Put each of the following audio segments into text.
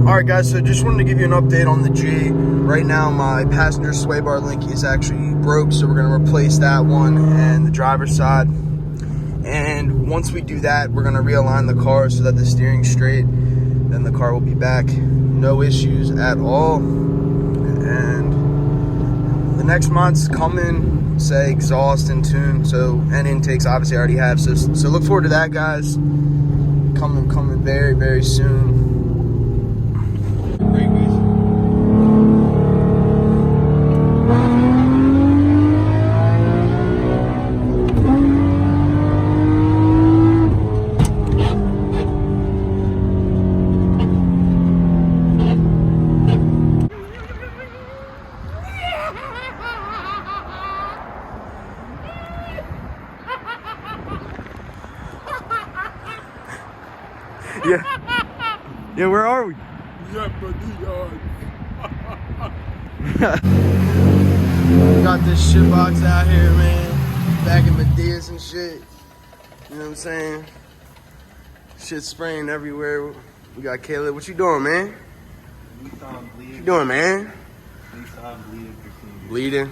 Alright guys, so just wanted to give you an update on the G. Right now my passenger sway bar link is actually broke, so we're going to replace that one and the driver's side. And once we do that, we're going to realign the car so that the steering's straight. Then the car will be back. No issues at all. And the next mods coming, say exhaust and tune, so and intakes obviously I already have. So look forward to that, guys. Coming very, very soon. Yeah, where are we? Got this shit box out here, man. Back in Medea's and shit. You know what I'm saying? Shit spraying everywhere. We got Caleb. What you doing, man? What you doing, man? Bleeding.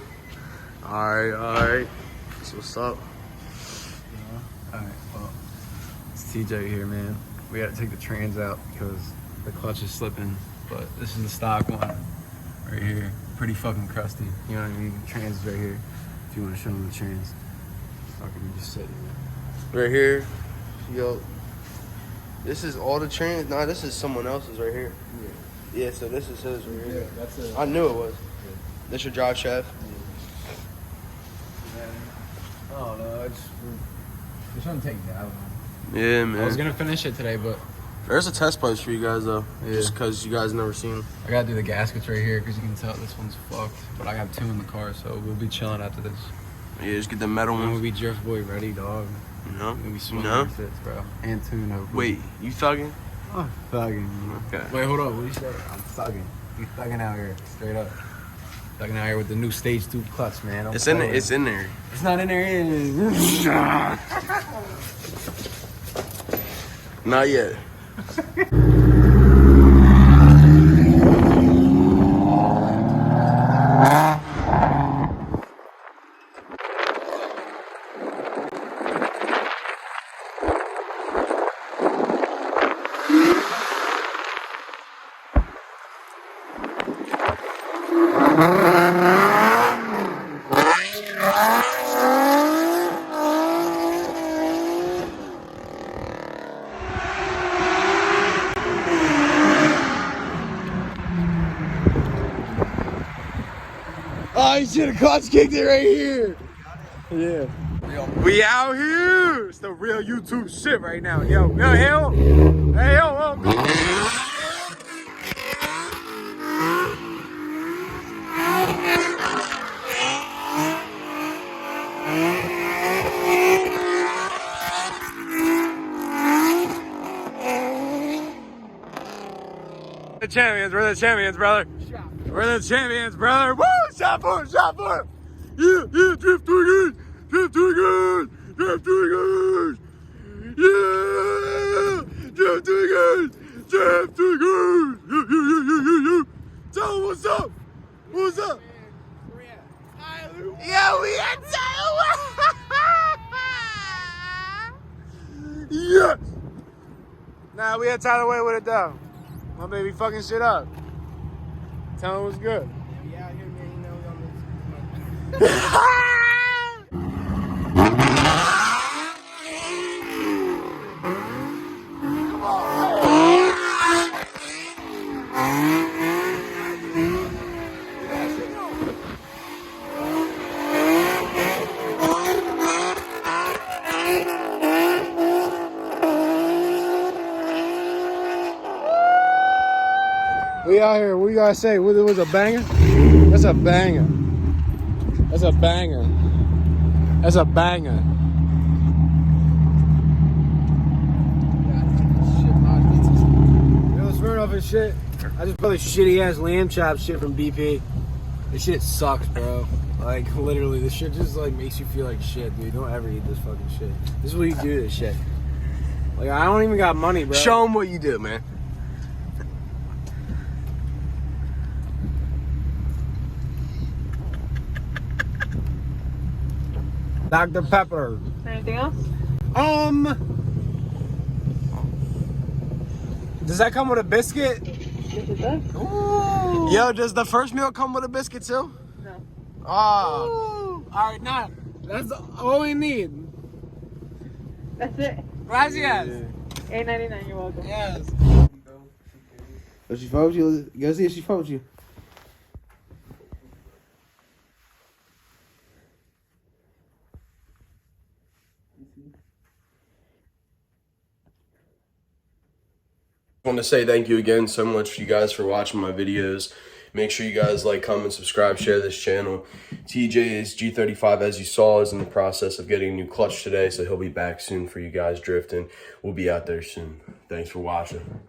Alright. That's what's up. Alright, well, it's TJ here, man. We gotta take the trans out because the clutch is slipping, but this is the stock one right here. Pretty fucking crusty, you know what I mean? The trans is right here. If you want to show them the trans, fucking just sitting right here. Yo, this is all the trans. Nah, this is someone else's right here. Yeah, so this is his right here. That's it. I knew it was. Yeah. This your drive shaft? Yeah. Oh no, it's shouldn't take that long. Yeah, man. I was gonna finish it today, but there's a test price for you guys though, just because you guys never seen them. I gotta do the gaskets right here because you can tell this one's fucked. But I got 2 in the car, so we'll be chilling after this. Yeah, just get the metal one. We'll be Drift Boy ready, dog. No, we'll be swinging fits, bro. And tune, hopefully. Wait, you thugging? Oh, thugging. Okay. Wait, hold up. What you say? I'm thugging. You thugging out here, straight up. Thugging out here with the new stage 2 clutch, man. It's in there. It's in there. It's not in there. Not yet. Oh, you should have clutch kicked it right here. Yeah. We out here. It's the real YouTube shit right now. Yo, hell. Hey, yo. The champions. We're the champions, brother. We're the champions, brother. Woo! Shot for it. Yeah, Drifttweakers. Yeah, Drifttweakers. Yeah. Tell them what's up. What's up? Yeah, we at Tyler. Yes. Nah, we had Tyler Way with it though. My baby fucking shit up. Tell him what's good. Yeah, here, man. You know, we out here. What you gotta say? What was a banger? That's a banger. That's a banger. That's a banger. Yo, Smirnoff and shit. I just bought this shitty ass lamb chop shit from BP. This shit sucks, bro. Like, literally, this shit just, like, makes you feel like shit, dude. Don't ever eat this fucking shit. This is what you do to this shit. Like, I don't even got money, bro. Show them what you do, man. Dr. Pepper. Anything else? Does that come with a biscuit? Yes, it does. Ooh. Yo, does the first meal come with a biscuit too? No. Ah. All right, now that's all we need. That's it. Gracias. $8.99. You're welcome. Yes. If she followed you, go see if she followed you. I want to say thank you again so much for you guys for watching my videos. Make sure you guys like, comment, subscribe, share this channel. TJ is G35, as you saw, is in the process of getting a new clutch today, so he'll be back soon for you guys drifting. We'll be out there soon. Thanks for watching.